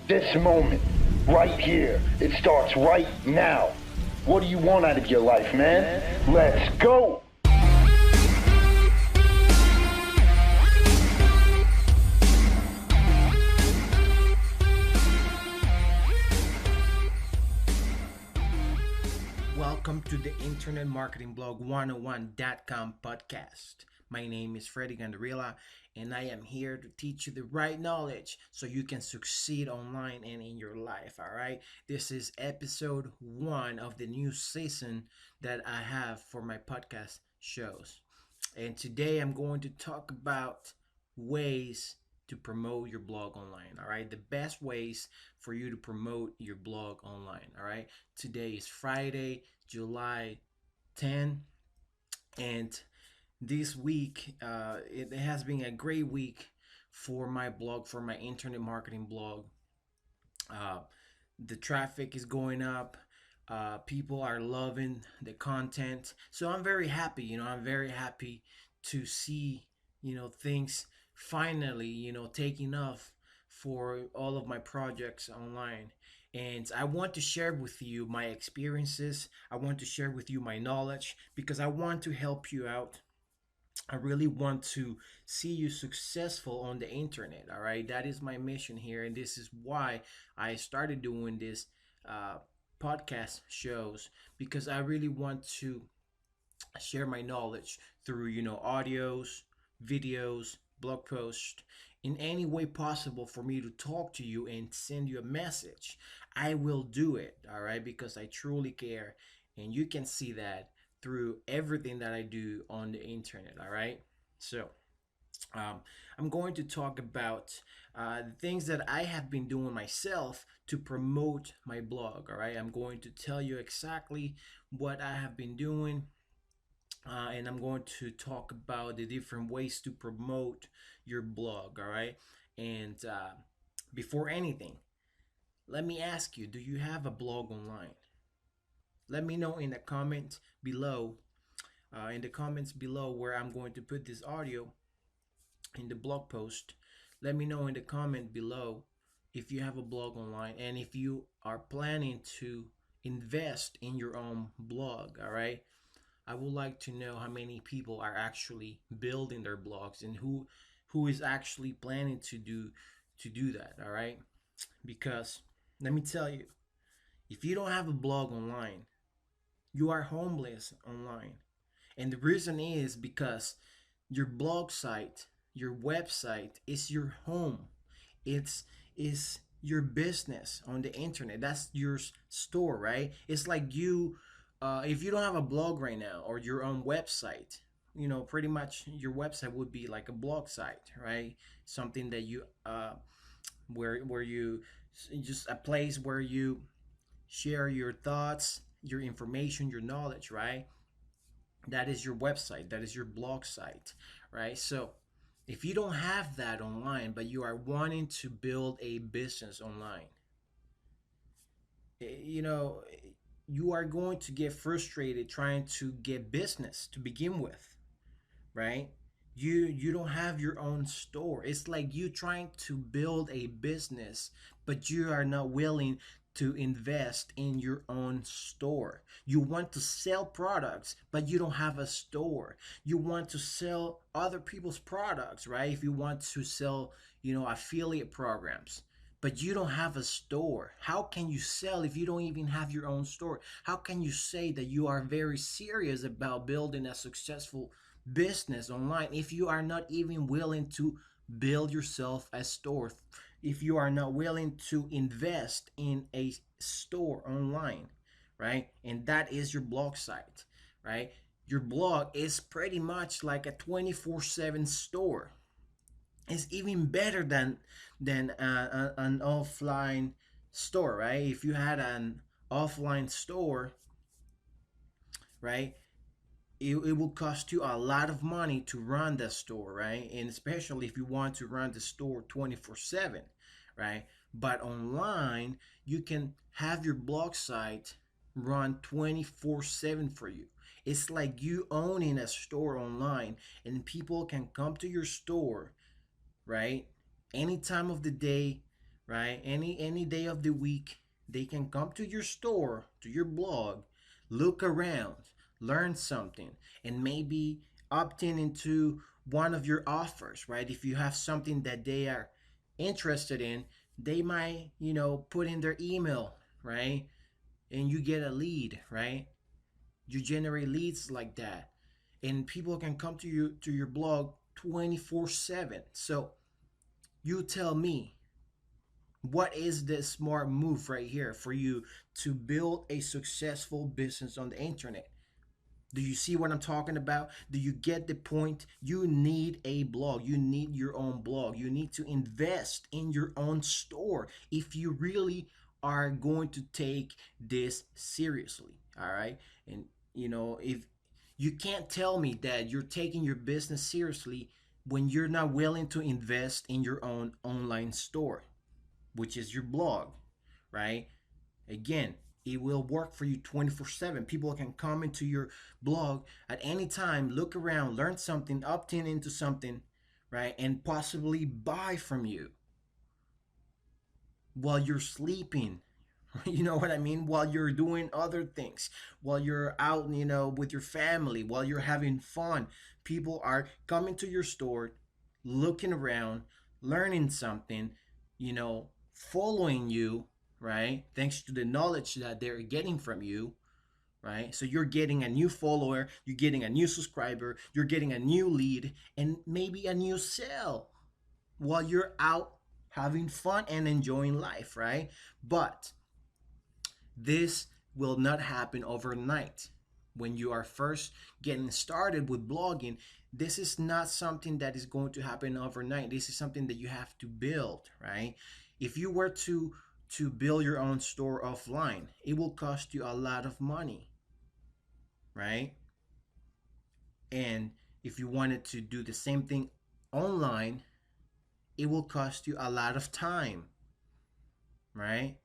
This moment, right here, it starts right now. What do you want out of your life, man? Let's go! Welcome to the Internet Marketing Blog 101.com podcast. My name is Freddy Gandarilla, and I am here to teach you the right knowledge so you can succeed online and in your life. All right, this is episode 1 of the new season that I have for my podcast shows. And today I'm going to talk about ways to promote your blog online. All right, the best ways for you to promote your blog online. All right, today is Friday, July 10, and this week it has been a great week for my blog, for my internet marketing blog. uh, the traffic is going up. People are loving the content, so I'm very happy. I'm very happy to see things finally taking off for all of my projects online. And I want to share with you my experiences. I want to share with you my knowledge because I want to help you out. I really want to see you successful on the internet. All right, that is my mission here, and this is why I started doing this uh, podcast shows, because I really want to share my knowledge through audios, videos, blog posts, in any way possible for me to talk to you and send you a message. I will do it. All right, because I truly care, and you can see that through everything that I do on the internet. All right, so um, I'm going to talk about the things that I have been doing myself to promote my blog. All right, I'm going to tell you exactly what I have been doing, and I'm going to talk about the different ways to promote your blog. All right, and before anything, let me ask you: do you have a blog online? Let me know in the comment below, in the comments below where I'm going to put this audio in the blog post. Let me know in the comment below if you have a blog online and if you are planning to invest in your own blog. All right, I would like to know how many people are actually building their blogs and who is actually planning to do that. All right, because let me tell you, if you don't have a blog online, you are homeless online. And the reason is because your blog site, your website is your home. It's is your business on the internet. That's your store, right? It's like you, if you don't have a blog right now or your own website, pretty much your website would be like a blog site, right? Something that you, where you, just a place where you share your thoughts, your information, your knowledge, right? That is your website, that is your blog site, right? So if you don't have that online, but you are wanting to build a business online, you know, you are going to get frustrated trying to get business to begin with, right? You don't have your own store. It's like you trying to build a business, but you are not willing to invest in your own store. You want to sell products, but you don't have a store. You want to sell other people's products, right? If you want to sell, affiliate programs, but you don't have a store. How can you sell if you don't even have your own store? How can you say that you are very serious about building a successful business online if you are not even willing to build yourself a store, if you are not willing to invest in a store online, right? And that is your blog site, right? Your blog is pretty much like a 24/7 store. It's even better than an offline store, right? If you had an offline store, right, it will cost you a lot of money to run the store, right? And especially if you want to run the store 24/7, right? But online, you can have your blog site run 24/7 for you. It's like you owning a store online, and people can come to your store, right? Any time of the day, right? Any day of the week, they can come to your store, to your blog, look around, learn something, and maybe opt in into one of your offers, right? If you have something that they are interested in, they might, put in their email, right? And you get a lead, right? You generate leads like that. And people can come to your blog 24/7. So you tell me, what is the smart move right here for you to build a successful business on the internet? Do you see what I'm talking about? Do you get the point? You need a blog. You need your own blog. You need to invest in your own store if you really are going to take this seriously. All right. And, if you can't tell me that you're taking your business seriously when you're not willing to invest in your own online store, which is your blog, right? Again, it will work for you 24/7. People can come into your blog at any time, look around, learn something, opt in into something, right? And possibly buy from you while you're sleeping. You know what I mean? While you're doing other things, while you're out, with your family, while you're having fun, people are coming to your store, looking around, learning something, following you, right? Thanks to the knowledge that they're getting from you, right? So you're getting a new follower, you're getting a new subscriber, you're getting a new lead, and maybe a new sale while you're out having fun and enjoying life, right? But this will not happen overnight. When you are first getting started with blogging, this is not something that is going to happen overnight. This is something that you have to build, right? If you were to build your own store offline, it will cost you a lot of money, right? And if you wanted to do the same thing online, it will cost you a lot of time, right?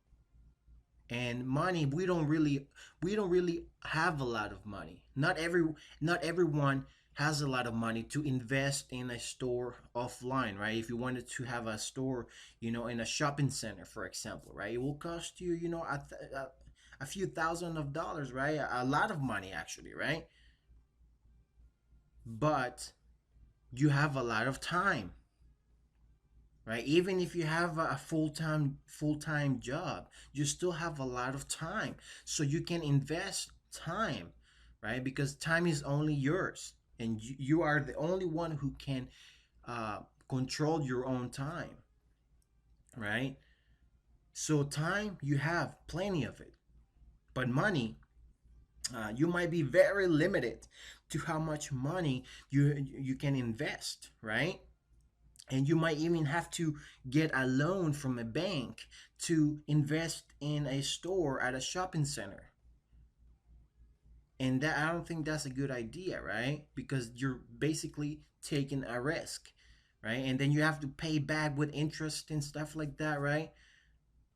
And money, we don't really have a lot of money. Not everyone has a lot of money to invest in a store offline, right? If you wanted to have a store, in a shopping center, for example, right, it will cost you, a few thousand of dollars, right? A lot of money, actually, right? But you have a lot of time, right? Even if you have a full-time job, you still have a lot of time, so you can invest time, right? Because time is only yours, and you are the only one who can control your own time, right? So time, you have plenty of it, but money, you might be very limited to how much money you can invest, right? And you might even have to get a loan from a bank to invest in a store at a shopping center. And that, I don't think that's a good idea, right? Because you're basically taking a risk, right? And then you have to pay back with interest and stuff like that, right?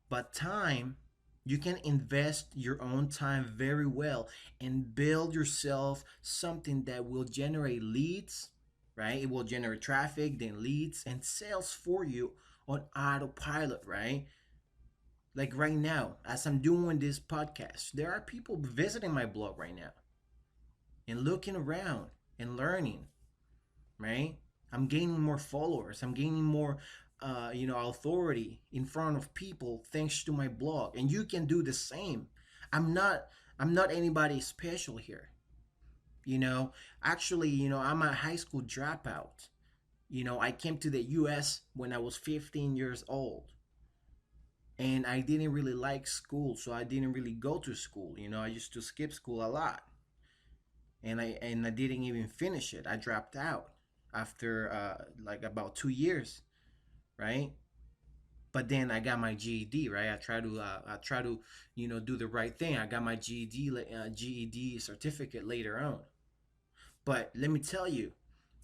But time, you can invest your own time very well and build yourself something that will generate leads, right? It will generate traffic, then leads and sales for you on autopilot, right? Like right now, as I'm doing this podcast, there are people visiting my blog right now and looking around and learning, right? I'm gaining more followers. I'm gaining more, authority in front of people thanks to my blog. And you can do the same. I'm not. I'm not anybody special here. You know, actually, I'm a high school dropout. I came to the U.S. when I was 15 years old, and I didn't really like school, so I didn't really go to school. I used to skip school a lot, and I didn't even finish it. I dropped out after like about 2 years, right? But then I got my GED, right? I try to do the right thing. I got my GED certificate later on. But let me tell you,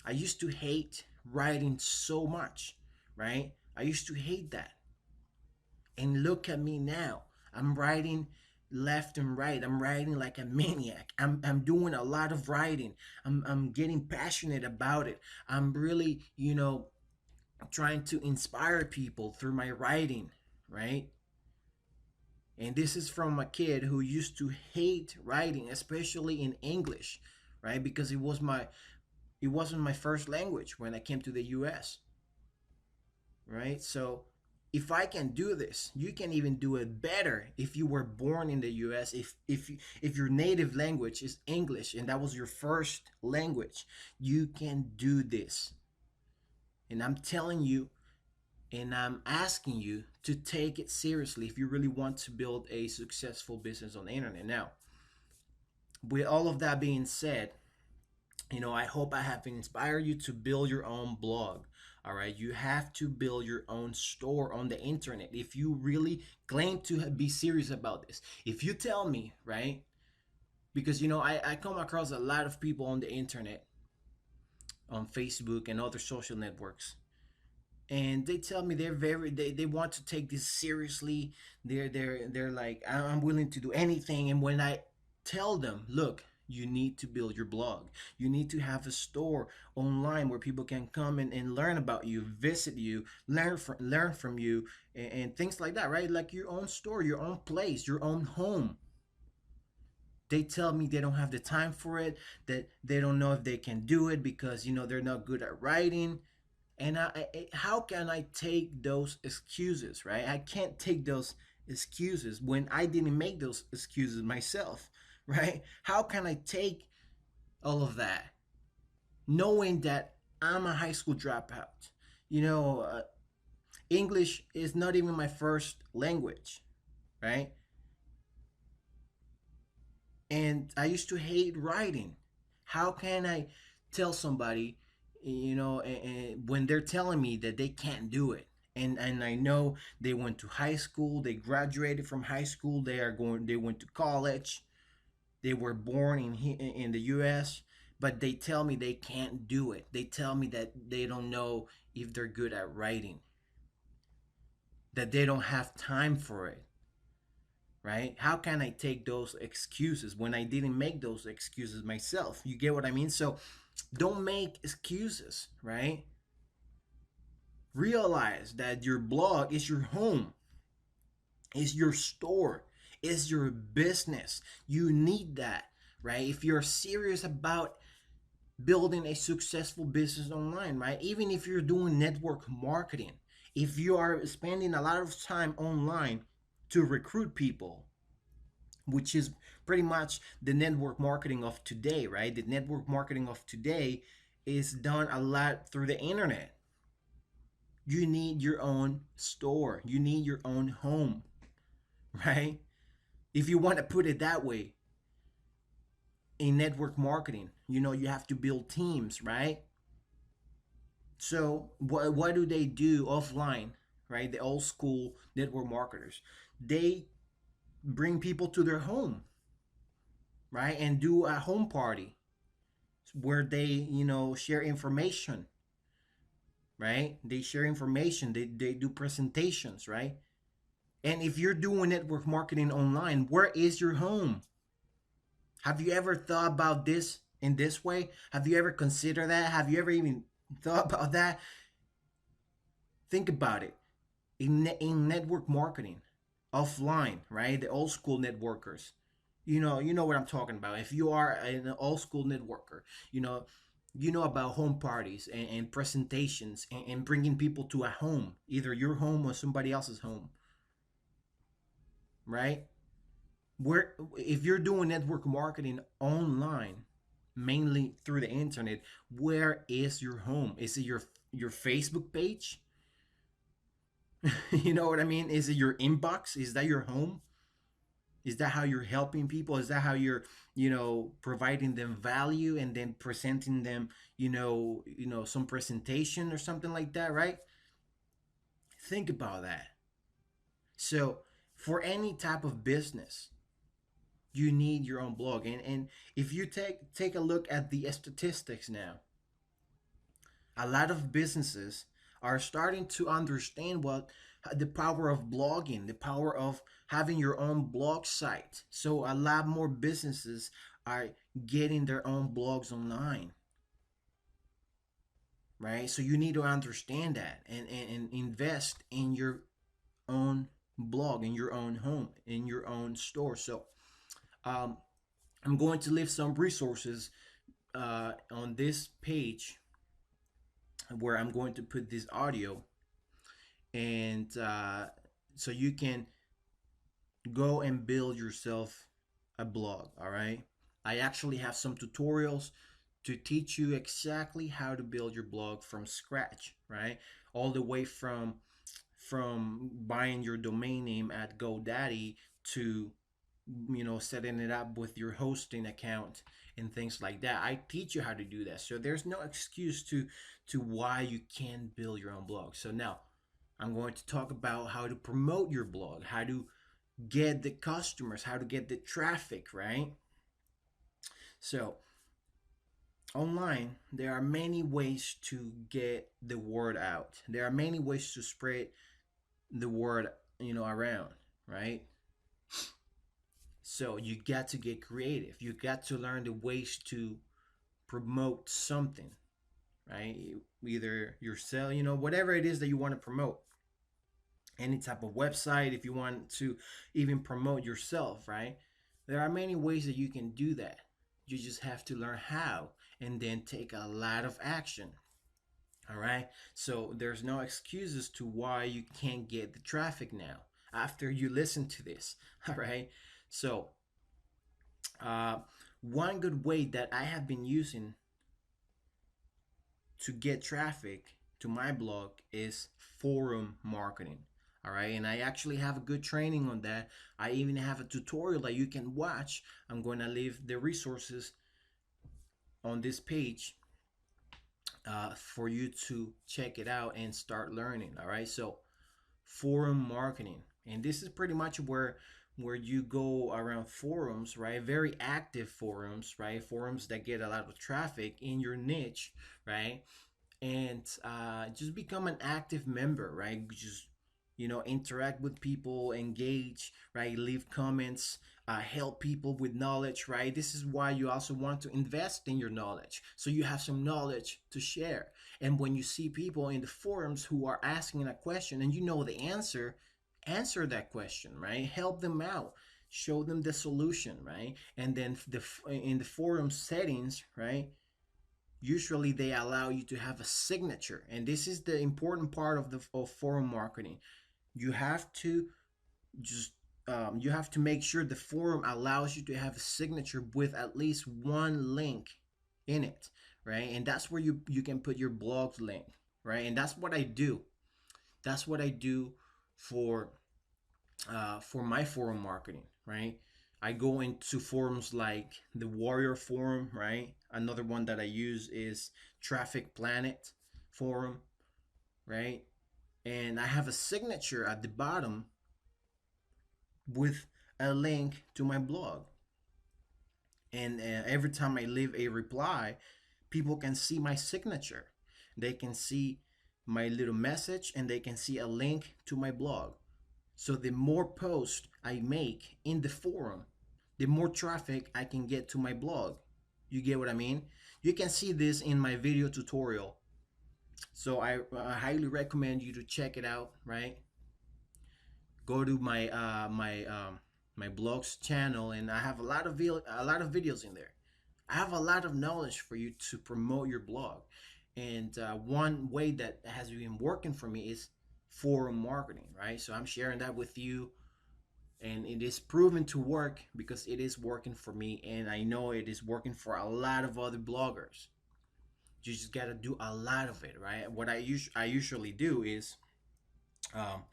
I used to hate writing so much, right? I used to hate that. And look at me now. I'm writing left and right. I'm writing like a maniac. I'm doing a lot of writing. I'm getting passionate about it. I'm really, trying to inspire people through my writing, right? And this is from a kid who used to hate writing, especially in English, right? Because it wasn't my first language when I came to the US, right? So if I can do this, you can even do it better if you were born in the US. If your native language is English and that was your first language, you can do this. And I'm telling you, and I'm asking you to take it seriously if you really want to build a successful business on the internet. Now, with all of that being said, I hope I have inspired you to build your own blog. All right, you have to build your own store on the internet if you really claim to be serious about this. If you tell me, right, because I come across a lot of people on the internet, on Facebook and other social networks, and they tell me they want to take this seriously. They're like, I'm willing to do anything. And when I tell them, look, you need to build your blog, you need to have a store online where people can come and learn about you, visit you, learn from you, and things like that, right? Like your own store, your own place, your own home. They tell me they don't have the time for it, that they don't know if they can do it because they're not good at writing. And how can I take those excuses, right? I can't take those excuses when I didn't make those excuses myself, right? How can I take all of that knowing that I'm a high school dropout? You know, uh, English is not even my first language, right? And I used to hate writing. How can I tell somebody, when they're telling me that they can't do it? And I know they went to high school, they graduated from high school, they went to college, they were born in the US, but they tell me they can't do it. They tell me that they don't know if they're good at writing, that they don't have time for it, right? How can I take those excuses when I didn't make those excuses myself? You get what I mean? So don't make excuses, right? Realize that your blog is your home, is your store, is your business. You need that, right? If you're serious about building a successful business online, right? Even if you're doing network marketing, if you are spending a lot of time online to recruit people, which is pretty much the network marketing of today, right? The network marketing of today is done a lot through the internet. You need your own store, you need your own home, right? If you want to put it that way, in network marketing, you have to build teams, right? So what do they do offline, right? The old school network marketers, they bring people to their home, right, and do a home party where they share information, right? They share information, they do presentations, right? And if you're doing network marketing online, where is your home? Have you ever thought about this in this way? Have you ever considered that? Have you ever even thought about that? Think about it. In network marketing offline, right, the old school networkers, you know what I'm talking about. If you are an old school networker, you know you know about home parties and presentations, and bringing people to a home, either your home or somebody else's home, right? Where, if you're doing network marketing online, mainly through the internet, where is your home? Is it your Facebook page? You know what I mean? Is it your inbox? Is that your home? Is that how you're helping people? Is that how you're, providing them value and then presenting them, some presentation or something like that, right? Think about that. So, for any type of business, you need your own blog. And if you take a look at the statistics now, a lot of businesses are starting to understand what the power of blogging, the power of having your own blog site. So a lot more businesses are getting their own blogs online, right? So you need to understand that and invest in your own blog in your own home, in your own store. So um, I'm going to leave some resources on this page where I'm going to put this audio, and so you can go and build yourself a blog. All right, I actually have some tutorials to teach you exactly how to build your blog from scratch, right? All the way from buying your domain name at GoDaddy to setting it up with your hosting account and things like that. I teach you how to do that, so there's no excuse to why you can't build your own blog. So now I'm going to talk about how to promote your blog, how to get the customers, how to get the traffic, right? So online, there are many ways to get the word out. There are many ways to spread the word, around, right? So you got to get creative. You got to learn the ways to promote something, right? Either yourself, whatever it is that you want to promote. Any type of website, if you want to even promote yourself, right? There are many ways that you can do that. You just have to learn how and then take a lot of action. All right. So there's no excuses to why you can't get the traffic now after you listen to this. All right. So uh, one good way that I have been using to get traffic to my blog is forum marketing. All right, and I actually have a good training on that. I even have a tutorial that you can watch. I'm going to leave the resources on this page for you to check it out and start learning. All right, so forum marketing, and this is pretty much where you go around forums, right? Very active forums, right? Forums that get a lot of traffic in your niche, right? And just become an active member, right? Just interact with people, engage, right? Leave comments, help people with knowledge, right? This is why you also want to invest in your knowledge, so you have some knowledge to share. And when you see people in the forums who are asking a question and you know the answer that question, right? Help them out, show them the solution, right? And then in the forum settings, right? Usually they allow you to have a signature, and this is the important part of forum marketing. You have to just you have to make sure the forum allows you to have a signature with at least one link in it, right? And that's where you can put your blog link, right? And that's what I do. That's what I do for my forum marketing, right? I go into forums like the Warrior Forum, right? Another one that I use is Traffic Planet Forum, right? And I have a signature at the bottom with a link to my blog. And every time I leave a reply, people can see my signature. They can see my little message and they can see a link to my blog. So the more posts I make in the forum, the more traffic I can get to my blog. You get what I mean? You can see this in my video tutorial. So I highly recommend you to check it out, right? Go to my blog's channel, and I have a lot of videos in there. I have a lot of knowledge for you to promote your blog. And one way that has been working for me is forum marketing, right? So I'm sharing that with you, and it is proven to work because it is working for me, and I know it is working for a lot of other bloggers. You just got to do a lot of it, right? What I usually do is um,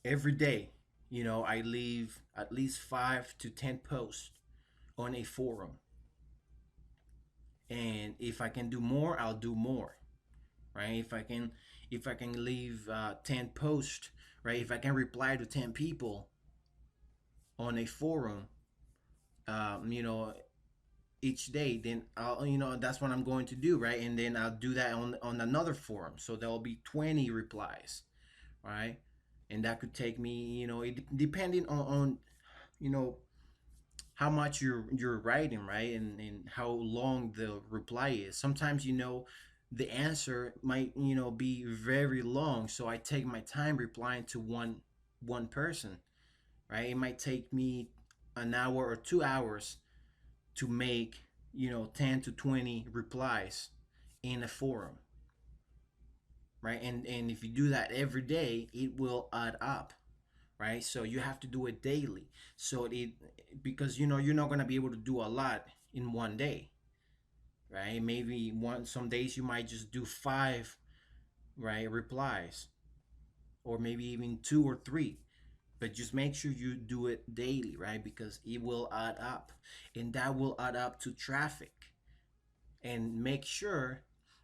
every day, I leave at least 5 to 10 posts on a forum, and if I can do more, I'll do more, right? If I can leave 10 posts, right? If I can reply to 10 people on a forum, each day, then I'll, that's what I'm going to do, right? And then I'll do that on another forum, so there'll be 20 replies, right? And that could take me, depending on how much you're writing, right? And how long the reply is. Sometimes the answer might be very long, so I take my time replying to one person, right? It might take me an hour or 2 hours to make, 10 to 20 replies in a forum, right? And if you do that every day, it will add up, right? So you have to do it daily. So it because you're not going to be able to do a lot in one day, right? Maybe some days you might just do five, right, replies, or maybe even two or three. But just make sure you do it daily, right? Because it will add up, and that will add up to traffic. And make sure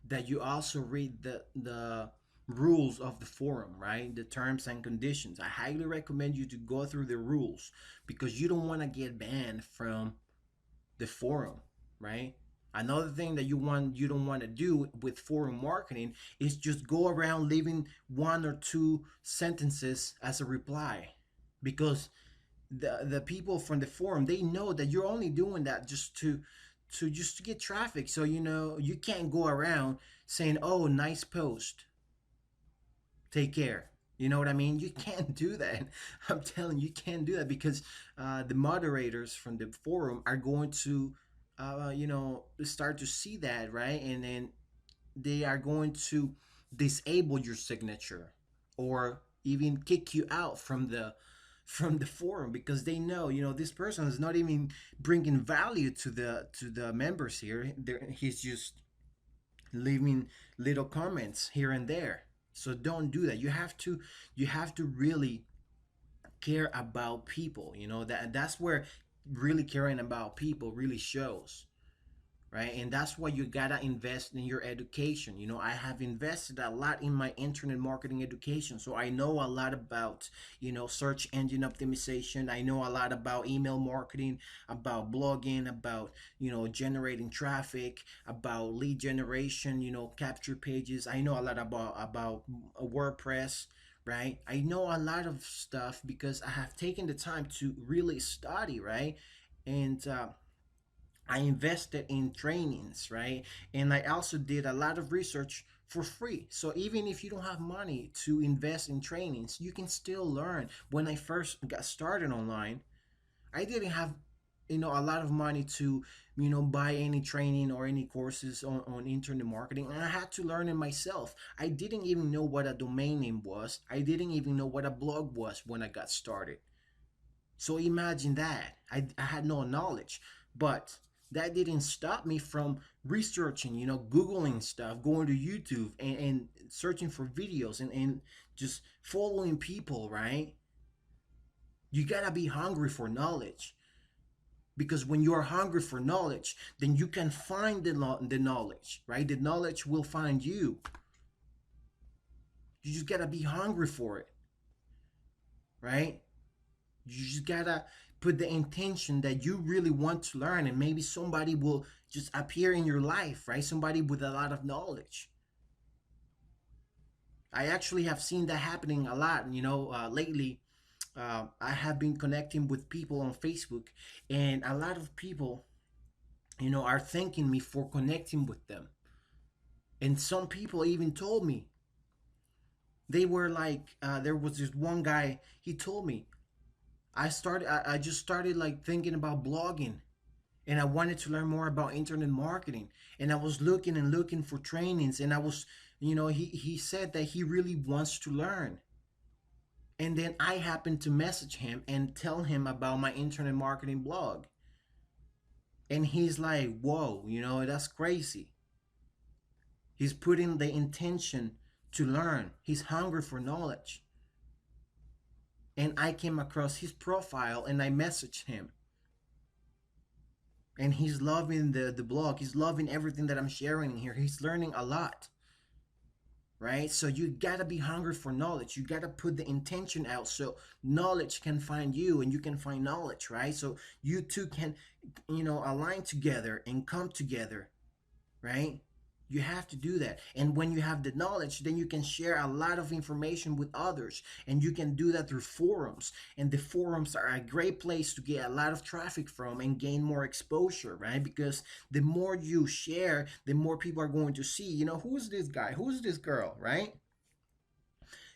that you also read the rules of the forum, right? The terms and conditions. I highly recommend you to go through the rules, because you don't want to get banned from the forum, right? Another thing that you don't want to do with forum marketing is just go around leaving one or two sentences as a reply, because the people from the forum, they know that you're only doing that just to get traffic. So you can't go around saying, "Oh, nice post, take care." You know what I mean? You can't do that. I'm telling you, you can't do that, because the moderators from the forum are going to start to see that, right? And then they are going to disable your signature, or even kick you out from the forum, because they know, this person is not even bringing value to the members here. He's just leaving little comments here and there. So don't do that. You have to really care about people. That's where really caring about people really shows, right? And that's why you gotta invest in your education. I have invested a lot in my internet marketing education, so I know a lot about search engine optimization. I know a lot about email marketing, about blogging, about generating traffic, about lead generation, capture pages. I know a lot about WordPress, right? I know a lot of stuff because I have taken the time to really study, right? And I invested in trainings, right? And I also did a lot of research for free. So even if you don't have money to invest in trainings, you can still learn. When I first got started online, I didn't have a lot of money to buy any training or any courses on internet marketing, and I had to learn it myself. I didn't even know what a domain name was. I didn't even know what a blog was when I got started. So imagine that. I had no knowledge. But that didn't stop me from researching, Googling stuff, going to YouTube and searching for videos, and just following people, right? You gotta be hungry for knowledge. Because when you are hungry for knowledge, then you can find the knowledge, right? The knowledge will find you. You just gotta be hungry for it, right? You just gotta put the intention that you really want to learn, and maybe somebody will just appear in your life, right? Somebody with a lot of knowledge. I actually have seen that happening a lot, lately. I have been connecting with people on Facebook, and a lot of people, are thanking me for connecting with them. And some people even told me, they were like, there was this one guy, he told me, I just started like thinking about blogging, and I wanted to learn more about internet marketing, and I was looking and looking for trainings, and I was, he said that he really wants to learn. And then I happened to message him and tell him about my internet marketing blog. And he's like, "Whoa, that's crazy." He's putting the intention to learn. He's hungry for knowledge. And I came across his profile and I messaged him. And he's loving the blog. He's loving everything that I'm sharing here. He's learning a lot. Right? So you gotta be hungry for knowledge. You gotta put the intention out so knowledge can find you and you can find knowledge, right? So you two can, align together and come together, right? You have to do that. And when you have the knowledge, then you can share a lot of information with others. And you can do that through forums. And the forums are a great place to get a lot of traffic from and gain more exposure, right? Because the more you share, the more people are going to see, who's this guy? Who's this girl, right?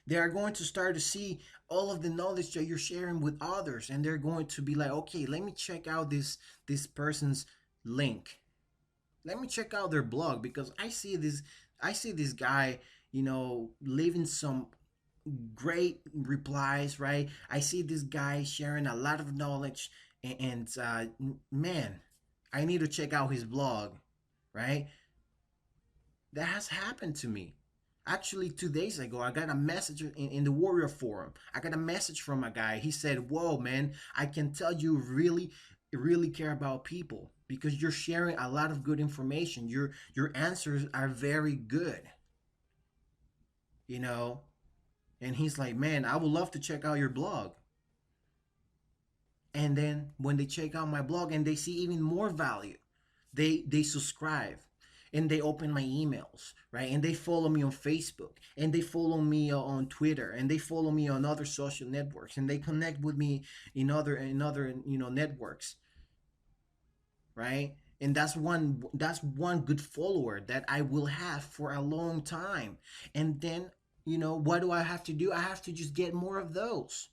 They are going to start to see all of the knowledge that you're sharing with others, and they're going to be like, okay, let me check out this person's link. Let me check out their blog because I see this guy, leaving some great replies, right? I see this guy sharing a lot of knowledge, and man, I need to check out his blog, right? That has happened to me. Actually, 2 days ago, I got a message in the Warrior Forum. I got a message from a guy. He said, "Whoa, man, I can tell you really care about people because you're sharing a lot of good information. Your answers are very good, you know." And he's like, "Man, I would love to check out your blog." And then when they check out my blog and they see even more value, they subscribe and they open my emails, right? And they follow me on Facebook and they follow me on Twitter and they follow me on other social networks and they connect with me in other networks, right? And that's one good follower that I will have for a long time. And then, what do I have to do? I have to just get more of those,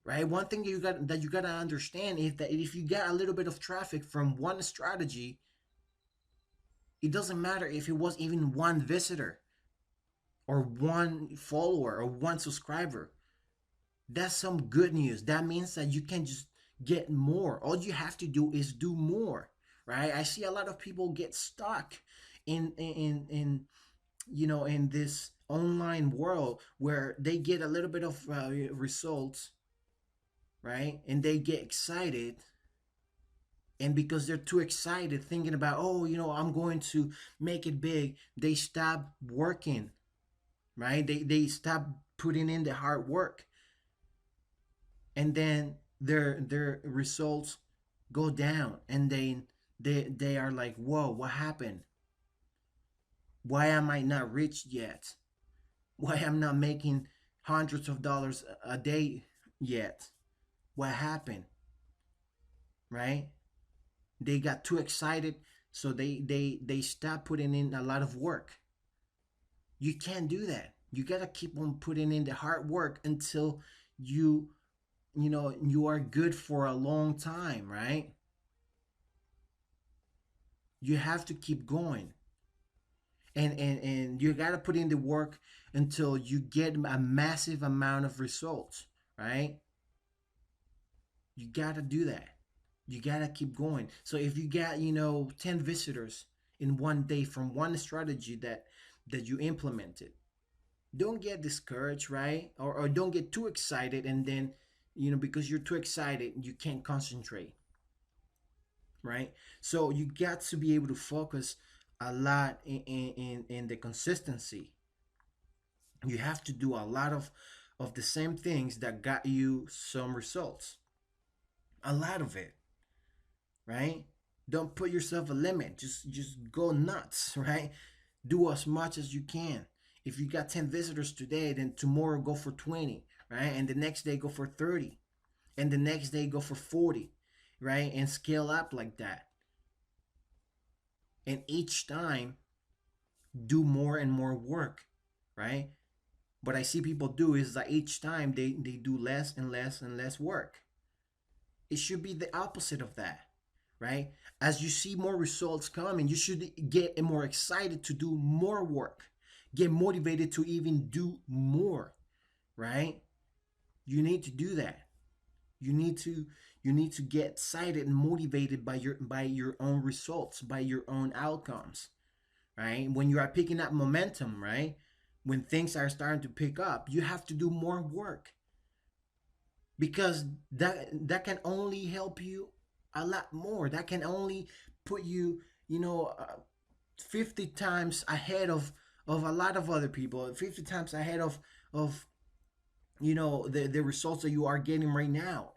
right? One thing that you got to understand is that if you get a little bit of traffic from one strategy, it doesn't matter if it was even one visitor or one follower or one subscriber. That's some good news. That means that you can just get more. All you have to do is do more, right? I see a lot of people get stuck in this online world where they get a little bit of results, right? And they get excited, and because they're too excited thinking about, oh, I'm going to make it big, they stop working, right? They stop putting in the hard work, and then their results go down, and they are like, whoa, what happened? Why am I not rich yet? Why am I not making hundreds of dollars a day yet? What happened? Right? They got too excited, so they stop putting in a lot of work. You can't do that. You gotta keep on putting in the hard work until you are good for a long time, right? You have to keep going, and you gotta put in the work until you get a massive amount of results, right? You gotta do that. You gotta keep going. So if you got 10 visitors in one day from one strategy that you implemented, don't get discouraged, right? Or don't get too excited, and then because you're too excited you can't concentrate, right? So you got to be able to focus a lot in the consistency. You have to do a lot of the same things that got you some results, a lot of it, right? Don't put yourself a limit. Just go nuts, right? Do as much as you can. If you got 10 visitors today, then tomorrow go for 20, right? And the next day go for 30, and the next day go for 40, right? And scale up like that. And each time do more and more work, right? What I see people do is that each time they do less and less and less work. It should be the opposite of that, right? As you see more results coming, you should get more excited to do more work, get motivated to even do more, right? You need to do that. You need to get excited and motivated by your own results, by your own outcomes, right? When you are picking up momentum, right? When things are starting to pick up, you have to do more work, because that can only help you a lot more. That can only put you, 50 times ahead of a lot of other people, 50 times ahead of the results that you are getting right now.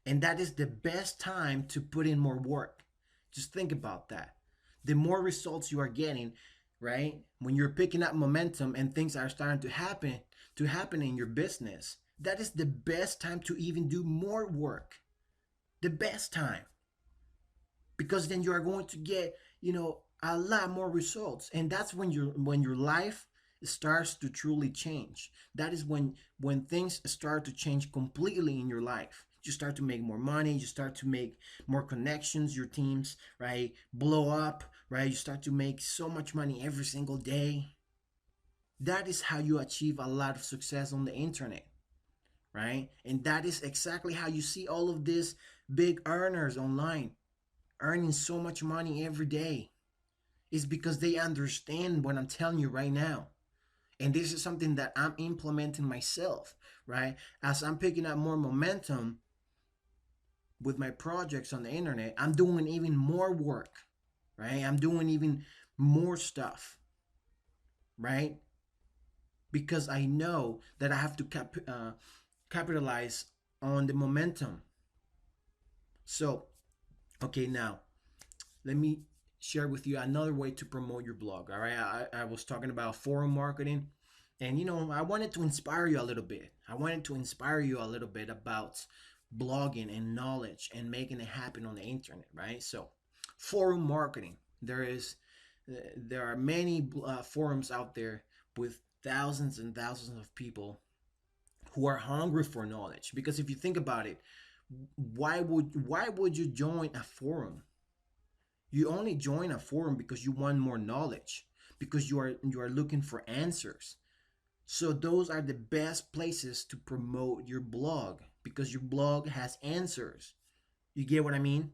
And that is the best time to put in more work. Just think about that. The more results you are getting, right? When you're picking up momentum and things are starting to happen in your business, that is the best time to even do more work. The best time. Because then you are going to get, a lot more results. And that's when your life starts to truly change. That is when things start to change completely in your life. You start to make more money, you start to make more connections, your teams, right, blow up, right? You start to make so much money every single day. That is how you achieve a lot of success on the internet, right? And that is exactly how you see all of these big earners online earning so much money every day. It's because they understand what I'm telling you right now. And this is something that I'm implementing myself, right? As I'm picking up more momentum with my projects on the internet, I'm doing even more work, right? I'm doing even more stuff, right? Because I know that I have to capitalize on the momentum. So, okay, now let me share with you another way to promote your blog. All right, I was talking about forum marketing, and I wanted to inspire you a little bit. I wanted to inspire you a little bit about blogging and knowledge and making it happen on the internet, right? So, forum marketing. There are many forums out there with thousands and thousands of people who are hungry for knowledge. Because if you think about it, why would you join a forum? You only join a forum because you want more knowledge, because you are looking for answers. So those are the best places to promote your blog because your blog has answers. You get what I mean?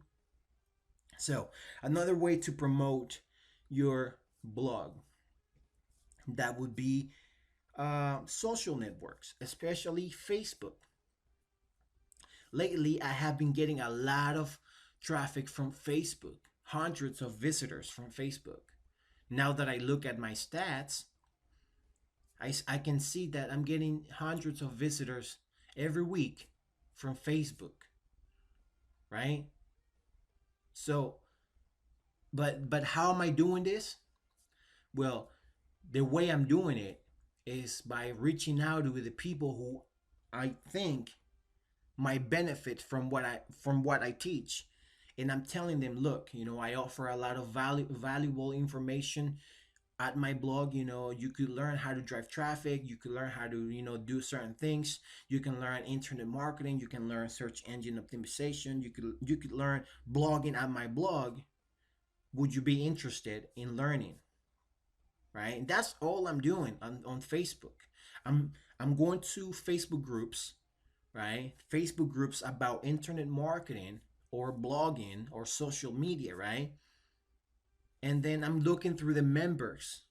So another way to promote your blog, that would be social networks, especially Facebook. Lately, I have been getting a lot of traffic from Facebook, hundreds of visitors from Facebook. Now that I look at my stats, I can see that I'm getting hundreds of visitors every week from Facebook, right? So, but how am I doing this? Well, the way I'm doing it is by reaching out to the people who I think might benefit from what I teach. And I'm telling them, look, I offer a lot of valuable information at my blog. You could learn how to drive traffic, you could learn how to do certain things, you can learn internet marketing, you can learn search engine optimization, you could learn blogging at my blog. Would you be interested in learning? Right, and that's all I'm doing on Facebook. I'm going to Facebook groups, right? Facebook groups about internet marketing or blogging or social media, right? And then I'm looking through the members,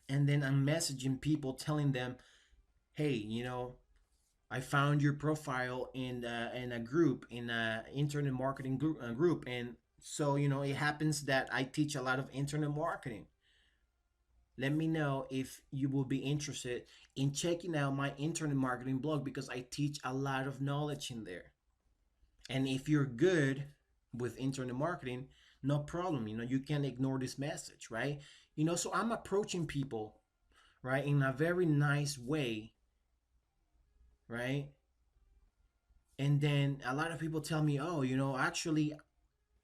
and then I'm messaging people telling them, hey, I found your profile in a group, in a internet marketing group. And so it happens that I teach a lot of internet marketing. Let me know if you will be interested in checking out my internet marketing blog, because I teach a lot of knowledge in there. And if you're good with internet marketing, no problem. You can ignore this message, right? So I'm approaching people, right, in a very nice way, right? And then a lot of people tell me, oh, actually,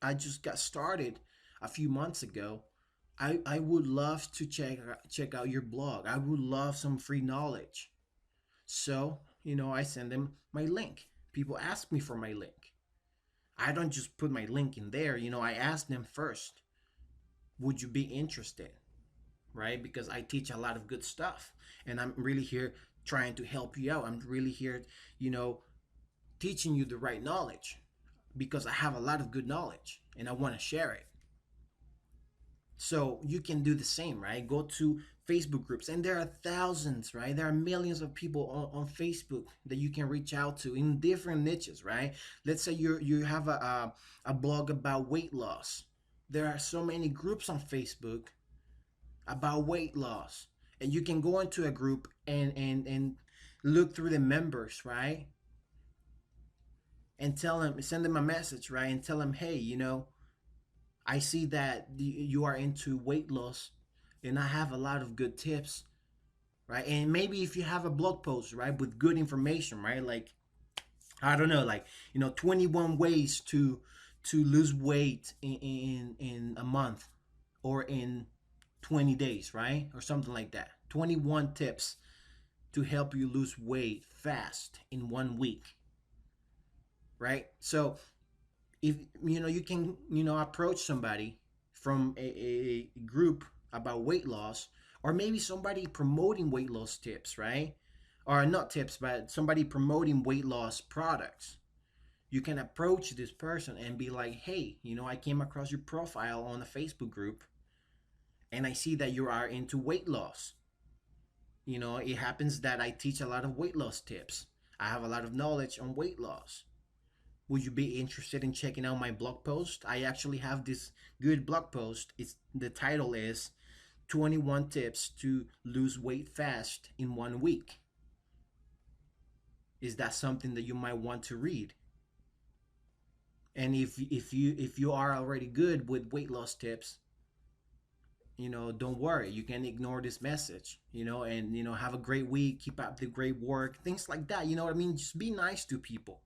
I just got started a few months ago. I would love to check out your blog. I would love some free knowledge. So, I send them my link. People ask me for my link. I don't just put my link in there. I ask them first, would you be interested? Right? Because I teach a lot of good stuff. And I'm really here trying to help you out. I'm really here, teaching you the right knowledge, because I have a lot of good knowledge and I want to share it. So you can do the same, right? Go to Facebook groups, and there are thousands, right? There are millions of people on Facebook that you can reach out to in different niches, right? Let's say you have a blog about weight loss. There are so many groups on Facebook about weight loss, and you can go into a group and look through the members, right? And send them a message, right? And tell them, hey, I see that you are into weight loss, and I have a lot of good tips, right? And maybe if you have a blog post, right, with good information, right, like, I don't know, like 21 ways to lose weight in a month, or in 20 days, right, or something like that. 21 tips to help you lose weight fast in 1 week, right? So if you can approach somebody from a group about weight loss, or maybe somebody promoting weight loss tips, right? Or not tips, but somebody promoting weight loss products. You can approach this person and be like, hey, I came across your profile on a Facebook group, and I see that you are into weight loss. It happens that I teach a lot of weight loss tips. I have a lot of knowledge on weight loss. Would you be interested in checking out my blog post? I actually have this good blog post. The title is 21 tips to lose weight fast in 1 week. Is that something that you might want to read? And if you are already good with weight loss tips, don't worry, you can ignore this message, and have a great week, keep up the great work, things like that. You know what I mean? Just be nice to people.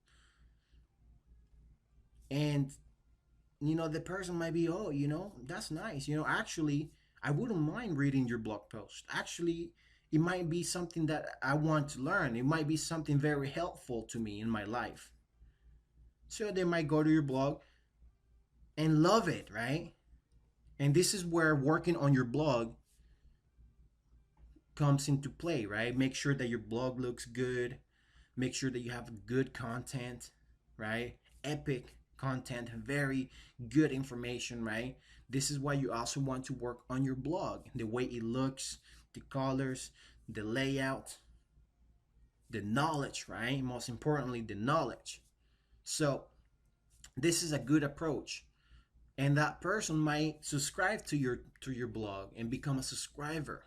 And the person might be, oh, that's nice. Actually, I wouldn't mind reading your blog post. Actually, it might be something that I want to learn. It might be something very helpful to me in my life. So they might go to your blog and love it, right? And this is where working on your blog comes into play, right? Make sure that your blog looks good. Make sure that you have good content, right? Epic content, very good information, right? This is why you also want to work on your blog, the way it looks, the colors, the layout, the knowledge, right? Most importantly, the knowledge. So this is a good approach. And that person might subscribe to your blog and become a subscriber,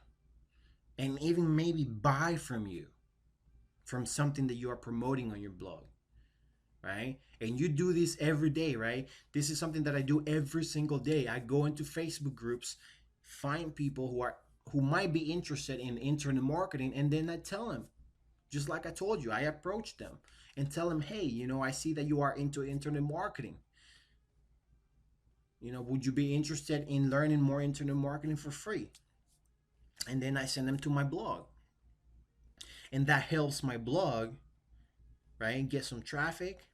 and even maybe buy from you, from something that you are promoting on your blog, right? And you do this every day, right? This is something that I do every single day. I go into Facebook groups, find people who might be interested in internet marketing, and then I tell them, just like I told you, I approach them and tell them, hey, I see that you are into internet marketing. Would you be interested in learning more internet marketing for free? And then I send them to my blog. And that helps my blog, right, get some traffic.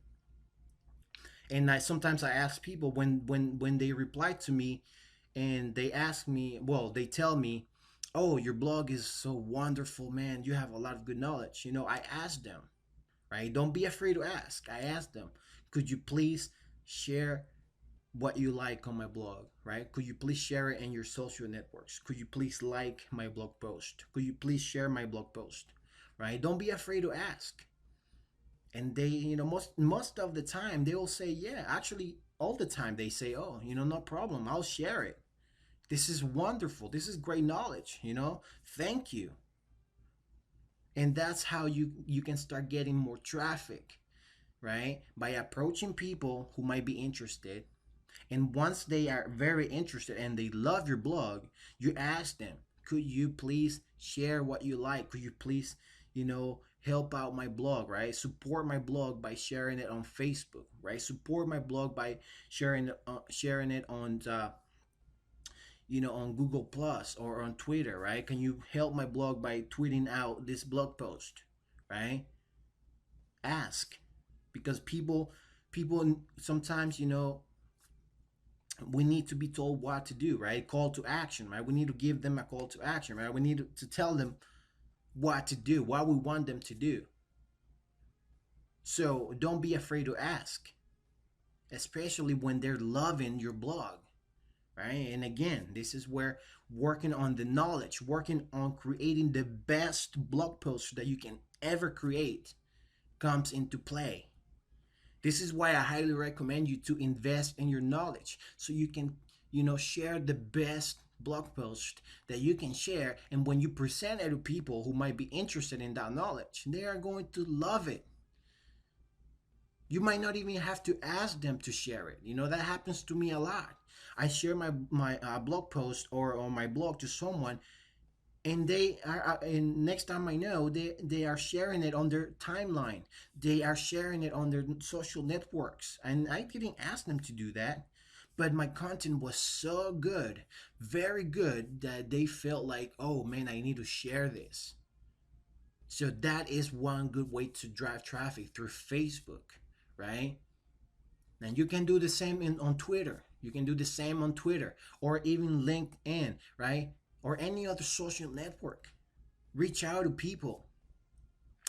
And sometimes I ask people when they reply to me, and they ask me, well, they tell me, oh, your blog is so wonderful, man. You have a lot of good knowledge. I ask them, right? Don't be afraid to ask. I ask them, could you please share what you like on my blog, right? Could you please share it in your social networks? Could you please like my blog post? Could you please share my blog post, right? Don't be afraid to ask. And they, most of the time they will say, yeah. Actually, all the time they say, oh, no problem, I'll share it. This is wonderful. This is great knowledge, thank you. And that's how you can start getting more traffic, right? By approaching people who might be interested. And once they are very interested and they love your blog, you ask them, could you please share what you like? Could you please, help out my blog, right? Support my blog by sharing it on Facebook, right? Support my blog by sharing it on on Google Plus or on Twitter, right? Can you help my blog by tweeting out this blog post, right? Ask, because people sometimes, we need to be told what to do, right? Call to action, right? We need to give them a call to action, right? We need to tell them what to do, what we want them to do. So don't be afraid to ask, especially when they're loving your blog, right? And again, this is where working on the knowledge, working on creating the best blog post that you can ever create comes into play. This is why I highly recommend you to invest in your knowledge, so you can, share the best blog post that you can share. And when you present it to people who might be interested in that knowledge, they are going to love it. You might not even have to ask them to share it. That happens to me a lot. I share my blog post or on my blog to someone, and they are, and next time I know, they are sharing it on their timeline. They are sharing it on their social networks, and I didn't ask them to do that, but my content was so good, very good, that they felt like, oh man, I need to share this. So that is one good way to drive traffic through Facebook, right? And you can do the same on Twitter. You can do the same on Twitter or even LinkedIn, right? Or any other social network. Reach out to people.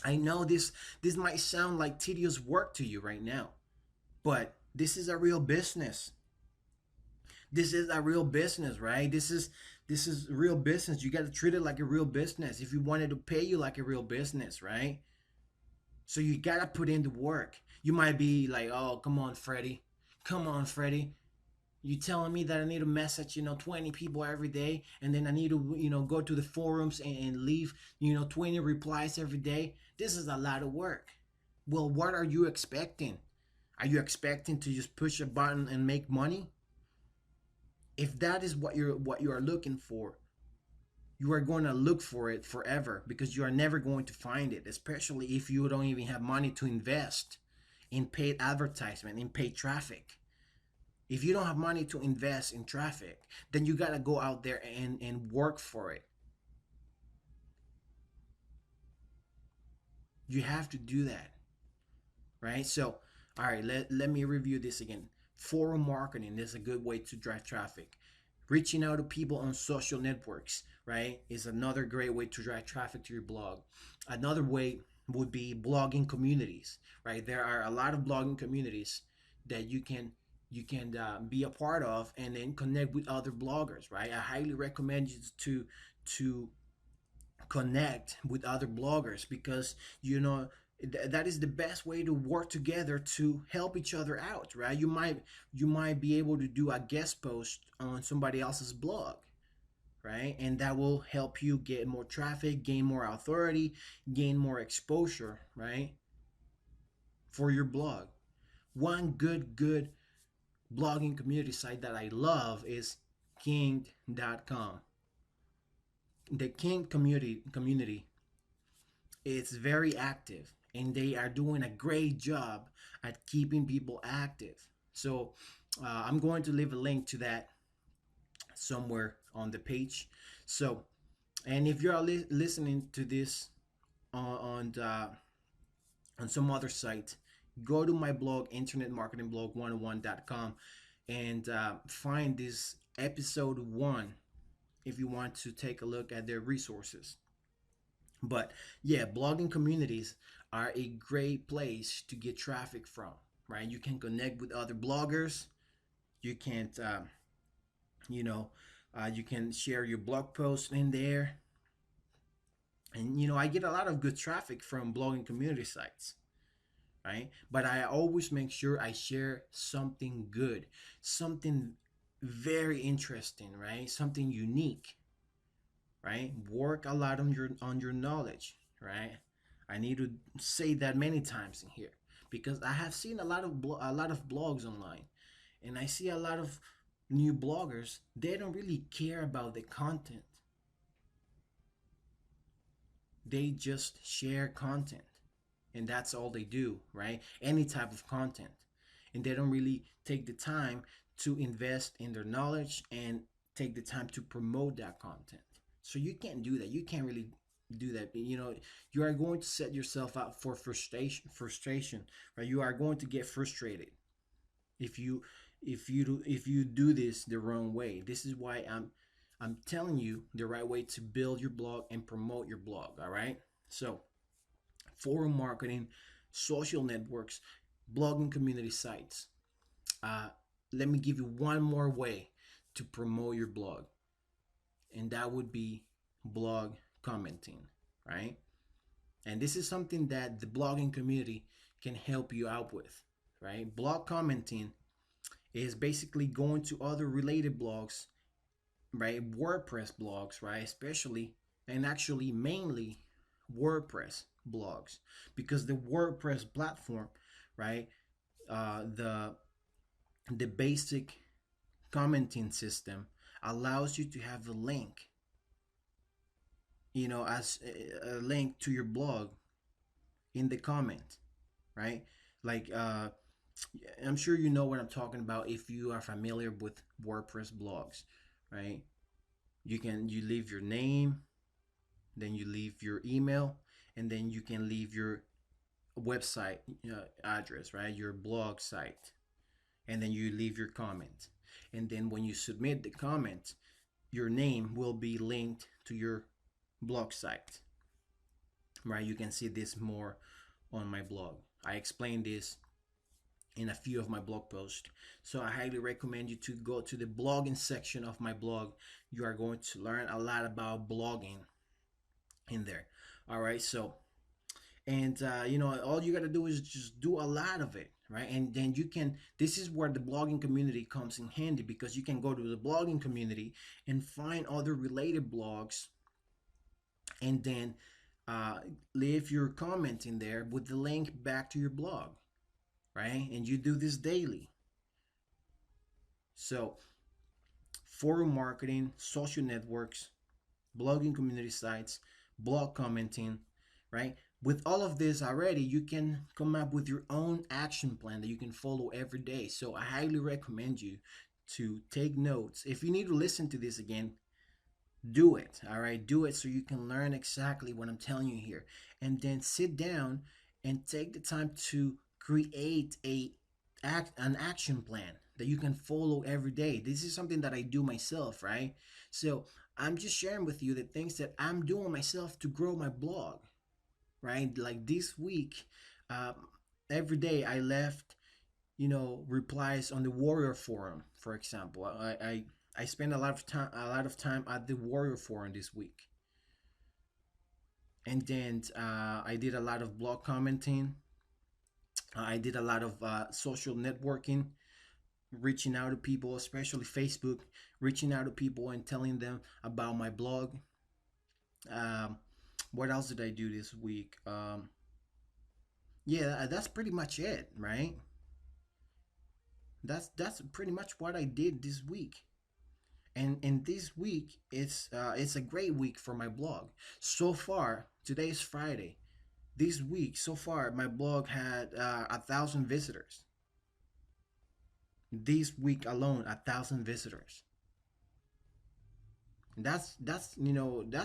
I know this might sound like tedious work to you right now, but this is a real business. This is a real business, right? This is real business. You got to treat it like a real business. If you wanted to pay you like a real business, right? So you got to put in the work. You might be like, "Oh, come on, Freddy. Come on, Freddy. You telling me that I need to message 20 people every day, and then I need to go to the forums and leave 20 replies every day? This is a lot of work." Well, what are you expecting? Are you expecting to just push a button and make money? If that is what you are looking for, you are going to look for it forever, because you are never going to find it, especially if you don't even have money to invest in paid advertisement, in paid traffic. If you don't have money to invest in traffic, then you got to go out there and work for it. You have to do that, right? So, all right, let me review this again. Forum marketing is a good way to drive traffic. Reaching out to people on social networks, right, is another great way to drive traffic to your blog. Another way would be blogging communities, right? There are a lot of blogging communities that you can be a part of, and then connect with other bloggers, right? I highly recommend you to connect with other bloggers, because that is the best way to work together to help each other out, right? You might be able to do a guest post on somebody else's blog, right? And that will help you get more traffic, gain more authority, gain more exposure, right, for your blog. One good blogging community site that I love is king.com. The King community is very active, and they are doing a great job at keeping people active. So I'm going to leave a link to that somewhere on the page. So, and if you're listening to this on some other site, go to my blog, internetmarketingblog101.com, and find this episode 1 if you want to take a look at their resources. But yeah, blogging communities are a great place to get traffic from, right? You can connect with other bloggers. You can, you know, you can share your blog posts in there. And, I get a lot of good traffic from blogging community sites, right? But I always make sure I share something good, something very interesting, right? Something unique, right? Work a lot on your knowledge, right? I need to say that many times in here, because I have seen a lot of blogs online, and I see a lot of new bloggers. They don't really care about the content. They just share content, and that's all they do, right? Any type of content, and they don't really take the time to invest in their knowledge and take the time to promote that content. So you can't do that. You can't really do that. You are going to set yourself up for frustration, right? You are going to get frustrated if you do this the wrong way. This is why I'm telling you the right way to build your blog and promote your blog. All right. So, forum marketing, social networks, blogging community sites. Uh, Let me give you one more way to promote your blog, and that would be blog commenting, right? And this is something that the blogging community can help you out with, right? Blog commenting is basically going to other related blogs, right? WordPress blogs, right? Especially, and actually mainly WordPress blogs, because the WordPress platform, right? The basic commenting system allows you to have a link, as a link to your blog in the comment, right? Like I'm sure you know what I'm talking about if you are familiar with WordPress blogs, right? You leave your name, then you leave your email, and then you can leave your website address, right? Your blog site, and then you leave your comment. And then when you submit the comment, your name will be linked to your blog site, right? You can see this more on my blog. I explain this in a few of my blog posts. So I highly recommend you to go to the blogging section of my blog. You are going to learn a lot about blogging in there. All right. So, and all you got to do is just do a lot of it, right? And then you can, this is where the blogging community comes in handy, because you can go to the blogging community and find other related blogs, and then uh, leave your comment in there with the link back to your blog, right? And you do this daily. So, forum marketing, social networks, blogging community sites, blog commenting, right? With all of this already, you can come up with your own action plan that you can follow every day. So I highly recommend you to take notes. If you need to listen to this again, do it. All right, do it so you can learn exactly what I'm telling you here, and then sit down and take the time to create an action plan that you can follow every day. This is something that I do myself, right? So I'm just sharing with you the things that I'm doing myself to grow my blog, right? Like this week, um, every day I left, replies on the Warrior Forum, for example. I spent a lot of time at the Warrior Forum this week, and then I did a lot of blog commenting. I did a lot of social networking, reaching out to people, especially Facebook, reaching out to people and telling them about my blog. Um, what else did I do this week? Yeah, that's pretty much it, right? That's pretty much what I did this week. And this week it's a great week for my blog. So far, today is Friday. This week, so far, my blog had 1,000 visitors. This week alone, 1,000 visitors. That's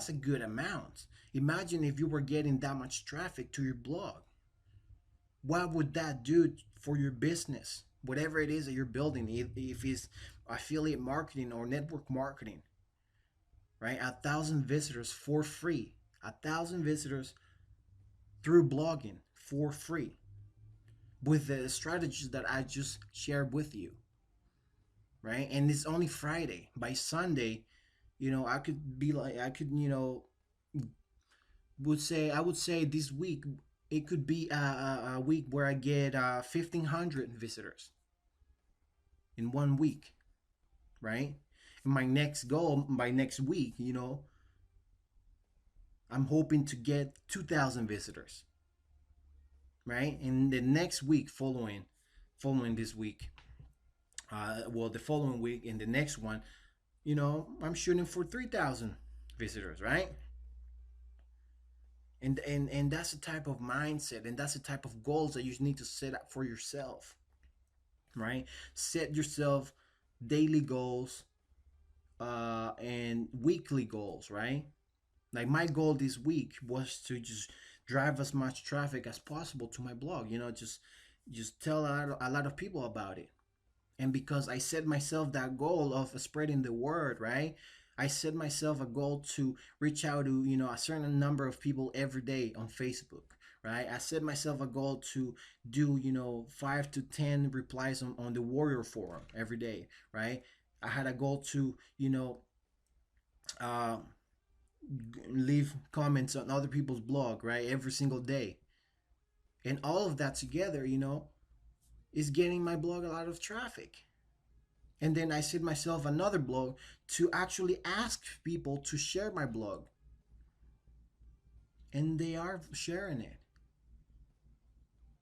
a good amount. Imagine if you were getting that much traffic to your blog. What would that do for your business? Whatever it is that you're building, if it's affiliate marketing or network marketing, right? 1,000 visitors for free. 1,000 visitors through blogging for free with the strategies that I just shared with you, right? And it's only Friday. By Sunday, I could be like, I would say this week it could be a week where I get 1,500 visitors in one week, right? And my next goal by next week, I'm hoping to get 2,000 visitors, right? And the next week following this week, the following week and the next one, I'm shooting for 3,000 visitors, right? And that's the type of mindset, and that's the type of goals that you need to set up for yourself, right? Set yourself daily goals and weekly goals, right? Like my goal this week was to just drive as much traffic as possible to my blog, just tell a lot of people about it. And because I set myself that goal of spreading the word, right? I set myself a goal to reach out to a certain number of people every day on Facebook, right? I set myself a goal to do 5 to 10 replies on the Warrior Forum every day, right? I had a goal to uh, leave comments on other people's blog, right, every single day. And all of that together, is getting my blog a lot of traffic. And then I set myself another blog to actually ask people to share my blog. And they are sharing it.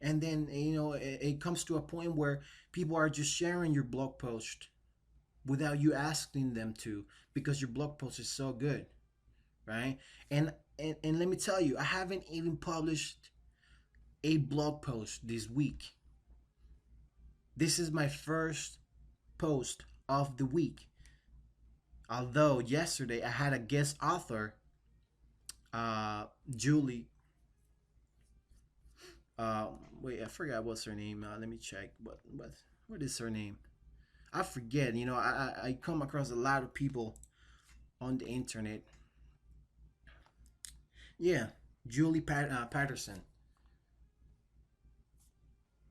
And then, it comes to a point where people are just sharing your blog post without you asking them to, because your blog post is so good, right? And let me tell you, I haven't even published a blog post this week. This is my first post of the week. Although yesterday I had a guest author, Julie. Uh, Wait, I forgot what's her name. Let me check. What is her name? I forget. I come across a lot of people on the internet. Yeah, Patterson.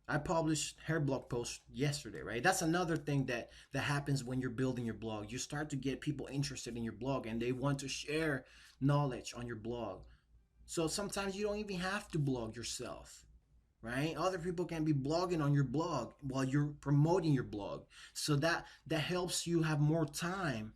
I published her blog post yesterday, right? That's another thing that happens when you're building your blog. You start to get people interested in your blog and they want to share knowledge on your blog. So sometimes you don't even have to blog yourself, right? Other people can be blogging on your blog while you're promoting your blog. So that helps you have more time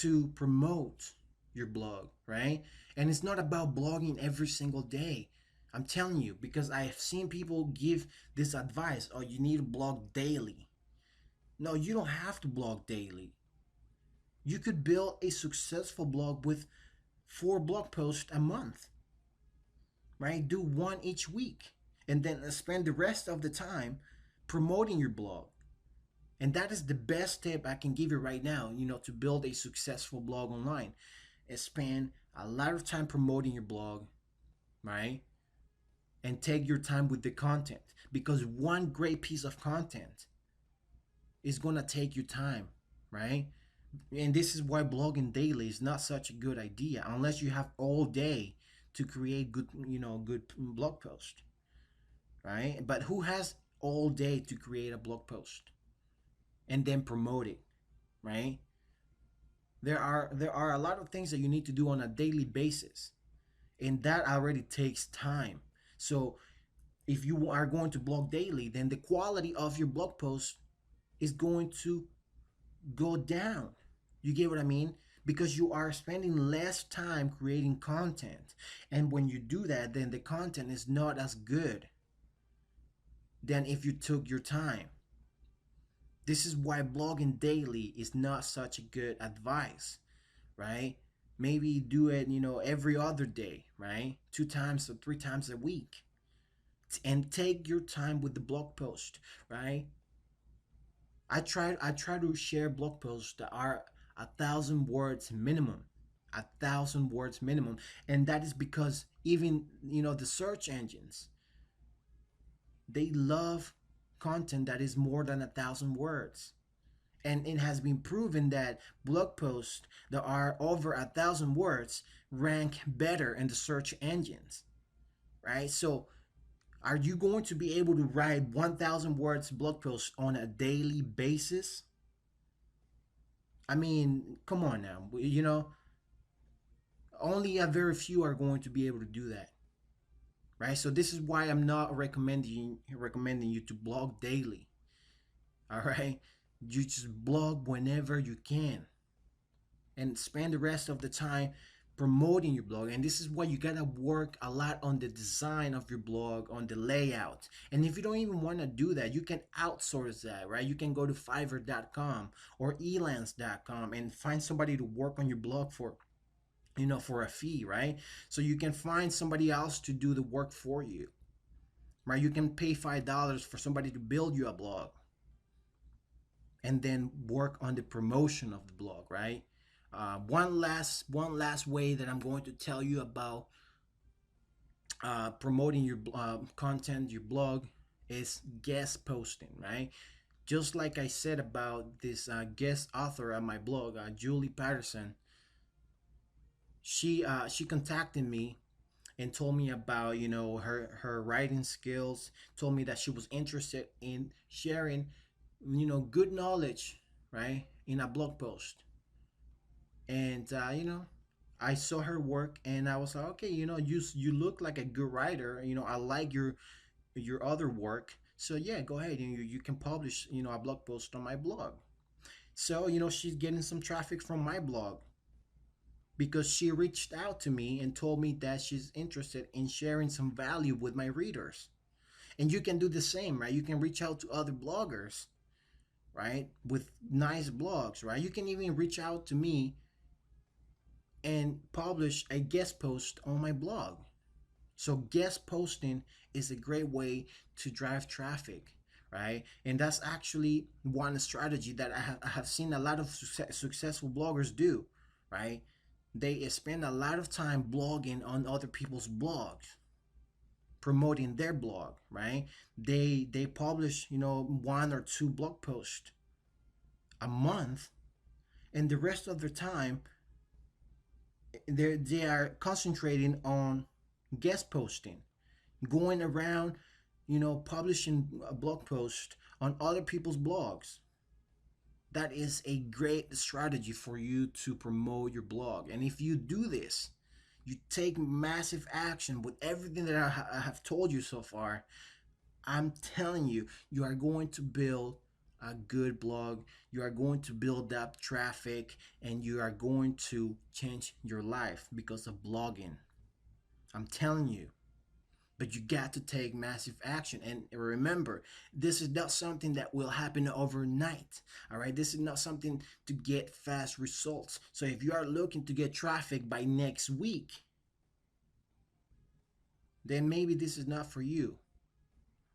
to promote your blog, right? And it's not about blogging every single day. I'm telling you, because I have seen people give this advice, oh, you need to blog daily. No, you don't have to blog daily. You could build a successful blog with 4 blog posts a month, right? Do one each week and then spend the rest of the time promoting your blog. And that is the best tip I can give you right now, to build a successful blog online. Is spend a lot of time promoting your blog, right? And take your time with the content, because one great piece of content is going to take your time, right? And this is why blogging daily is not such a good idea unless you have all day to create good blog post, right? But who has all day to create a blog post and then promote it, right? There are a lot of things that you need to do on a daily basis, and that already takes time. So if you are going to blog daily, then the quality of your blog post is going to go down. You get what I mean? Because you are spending less time creating content. And when you do that, then the content is not as good than if you took your time. This is why blogging daily is not such a good advice, right? Maybe do it, every other day, right? 2 times or 3 times a week. And take your time with the blog post, right? I try to share blog posts that are 1,000 words minimum. 1,000 words minimum. And that is because even the search engines, they love content that is more than 1,000 words. And it has been proven that blog posts that are over 1,000 words rank better in the search engines, right? So are you going to be able to write 1,000 words blog posts on a daily basis? I mean, come on now. Only a very few are going to be able to do that, right? So this is why I'm not recommending you to blog daily. All right? You just blog whenever you can and spend the rest of the time promoting your blog. And this is why you gotta work a lot on the design of your blog, on the layout. And if you don't even want to do that, you can outsource that, right? You can go to fiverr.com or elance.com and find somebody to work on your blog for a fee, right? So you can find somebody else to do the work for you, right? You can pay $5 for somebody to build you a blog and then work on the promotion of the blog, right? One last way that I'm going to tell you about promoting your content, your blog, is guest posting, right? Just like I said about this guest author on my blog, Julie Patterson. She contacted me and told me about her writing skills. Told me that she was interested in sharing good knowledge, right, in a blog post. And I saw her work and I was like, okay, you look like a good writer. I like your other work. So yeah, go ahead and you can publish a blog post on my blog. So she's getting some traffic from my blog because she reached out to me and told me that she's interested in sharing some value with my readers. And you can do the same, right? You can reach out to other bloggers, right, with nice blogs, right? You can even reach out to me and publish a guest post on my blog. So guest posting is a great way to drive traffic, right? And that's actually one strategy that I have seen a lot of successful bloggers do, right? They spend a lot of time blogging on other people's blogs, promoting their blog, right? They publish, one or two blog posts a month, and the rest of their time they are concentrating on guest posting, going around, publishing a blog post on other people's blogs. That is a great strategy for you to promote your blog. And if you do this, you take massive action with everything that I have told you so far, I'm telling you, you are going to build a good blog. You are going to build up traffic, and you are going to change your life because of blogging. I'm telling you. But you got to take massive action. And remember, this is not something that will happen overnight. All right. This is not something to get fast results. So if you are looking to get traffic by next week, then maybe this is not for you.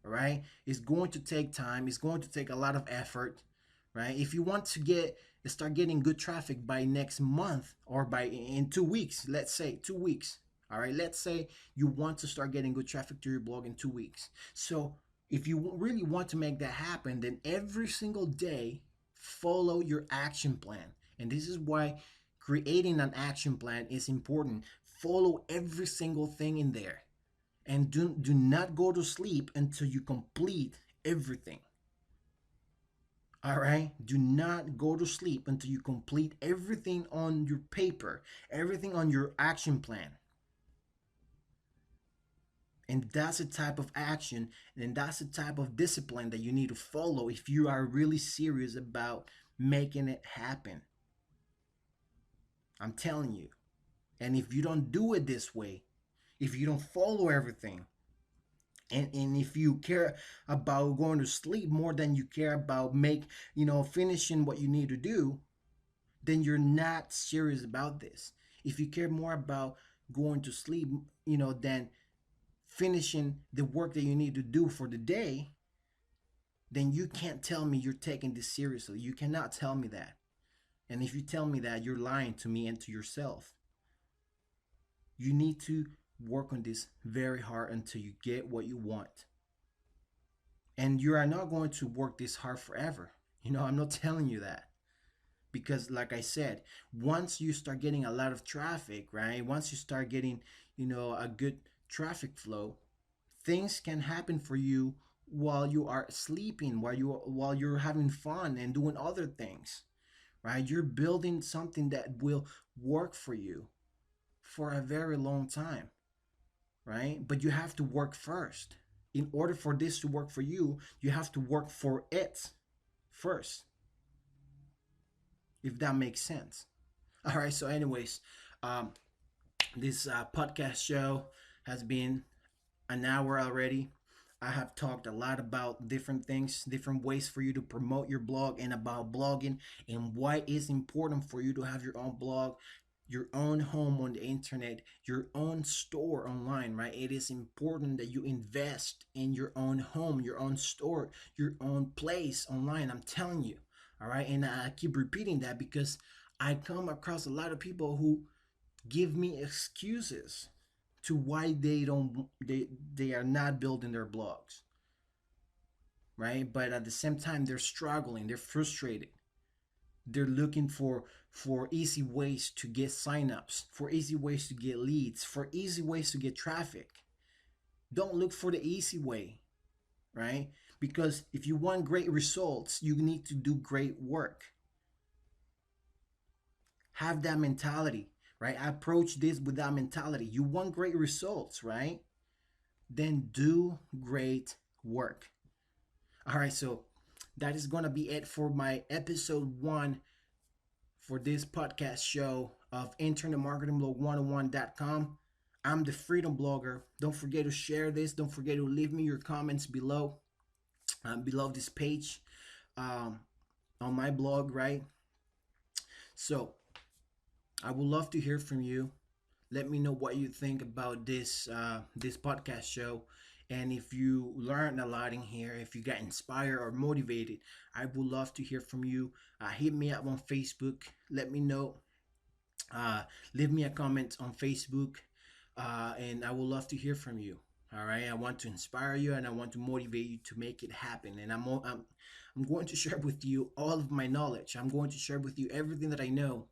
All right. It's going to take time. It's going to take a lot of effort. Right. If you want to start getting good traffic by next month, or by in 2 weeks, let's say 2 weeks. All right, let's say you want to start getting good traffic to your blog in 2 weeks. So if you really want to make that happen, then every single day, follow your action plan. And this is why creating an action plan is important. Follow every single thing in there. And do not go to sleep until you complete everything. All right? Do not go to sleep until you complete everything on your paper, everything on your action plan. And that's the type of action, and that's the type of discipline that you need to follow if you are really serious about making it happen. I'm telling you. And if you don't do it this way, if you don't follow everything, and if you care about going to sleep more than you care about finishing what you need to do, then you're not serious about this. If you care more about going to sleep, than finishing the work that you need to do for the day, then you can't tell me you're taking this seriously. You cannot tell me that. And if you tell me that, you're lying to me and to yourself. You need to work on this very hard until you get what you want. And you are not going to work this hard forever. I'm not telling you that. Because like I said, once you start getting a lot of traffic, right? Once you start getting, a good traffic flow, things can happen for you while you are sleeping, while you're having fun and doing other things, right? You're building something that will work for you for a very long time, right? But you have to work first. In order for this to work for you, you have to work for it first, if that makes sense. All right, so anyways, this podcast show has been an hour already. I have talked a lot about different things, different ways for you to promote your blog, and about blogging, and why it's important for you to have your own blog, your own home on the internet, your own store online, right? It is important that you invest in your own home, your own store, your own place online. I'm telling you. All right. And I keep repeating that because I come across a lot of people who give me excuses to why they are not building their blogs, right? But at the same time, they're struggling, they're frustrated, they're looking for easy ways to get signups, for easy ways to get leads, for easy ways to get traffic. Don't look for the easy way, right? Because if you want great results, you need to do great work. Have that mentality, right? Approach this with that mentality. You want great results, right? Then do great work. All right, so that is going to be it for my episode 1 for this podcast show of Internet Marketing Blog 101.com. I'm the Freedom Blogger. Don't forget to share this. Don't forget to leave me your comments below this page on my blog, right? So I would love to hear from you. Let me know what you think about this podcast show, And if you learned a lot in here, if you got inspired or motivated, I would love to hear from you. Hit me up on Facebook. Let me know. Uh, Leave me a comment on Facebook, and I would love to hear from you. All right, I want to inspire you and I want to motivate you to make it happen. And I'm going to share with you all of my knowledge. I'm going to share with you everything that I know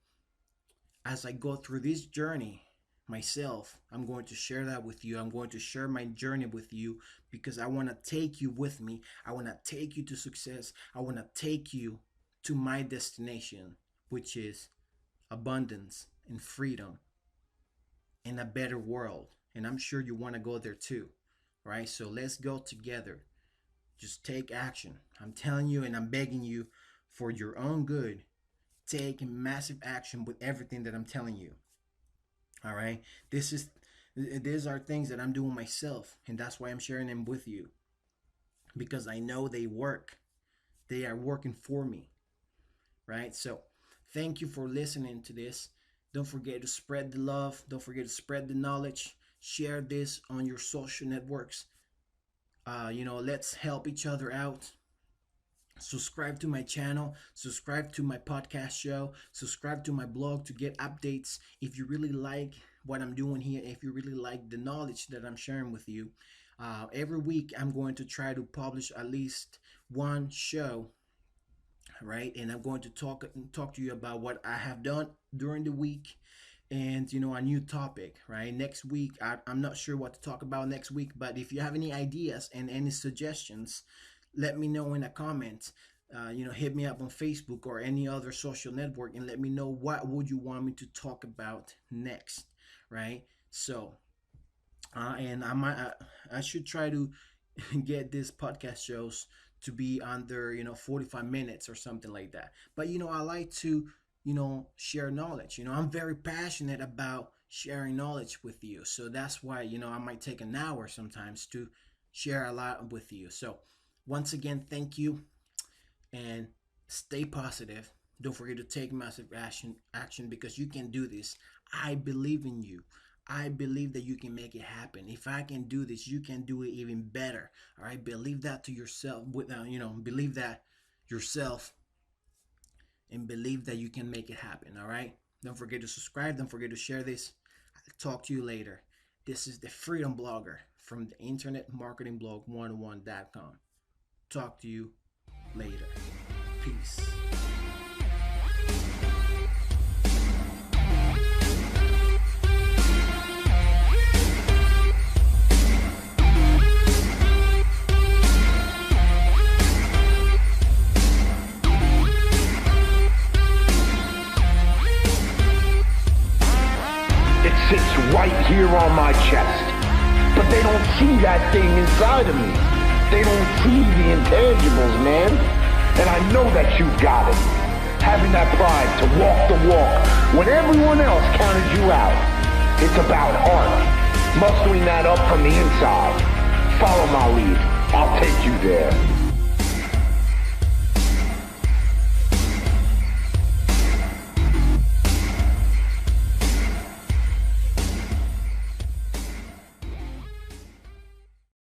as I go through this journey myself. I'm going to share that with you. I'm going to share my journey with you because I want to take you with me. I want to take you to success. I want to take you to my destination, which is abundance and freedom in a better world. And I'm sure you want to go there too, right? So let's go together. Just take action. I'm telling you and I'm begging you for your own good. Take massive action with everything that I'm telling you. All right. These are things that I'm doing myself, and that's why I'm sharing them with you, because I know they work. They are working for me, right? So thank you for listening to this. Don't forget to spread the love. Don't forget to spread the knowledge. Share this on your social networks. Let's help each other out. Subscribe to my channel, subscribe to my podcast show, subscribe to my blog to get updates. If you really like what I'm doing here, if you really like the knowledge that I'm sharing with you, every week I'm going to try to publish at least one show, right? And I'm going to talk to you about what I have done during the week, and a new topic, right? Next week I'm not sure what to talk about next week, but if you have any ideas and any suggestions, let me know in the comments. Hit me up on Facebook or any other social network and let me know what would you want me to talk about next, right? So and I should try to get these podcast shows to be under 45 minutes or something like that. But I like to share knowledge. I'm very passionate about sharing knowledge with you, so that's why I might take an hour sometimes to share a lot with you. So once again, thank you, and stay positive. Don't forget to take massive action because you can do this. I believe in you. I believe that you can make it happen. If I can do this, you can do it even better. All right, believe that to yourself. Believe that yourself, and believe that you can make it happen. All right. Don't forget to subscribe. Don't forget to share this. I'll talk to you later. This is the Freedom Blogger from the Internet Marketing Blog 101.com. Talk to you later. Peace. It sits right here on my chest. But they don't see that thing inside of me. They don't see the intangibles, man. And I know that you got it. Having that pride to walk the walk when everyone else counted you out. It's about heart. Mustering that up from the inside. Follow my lead. I'll take you there.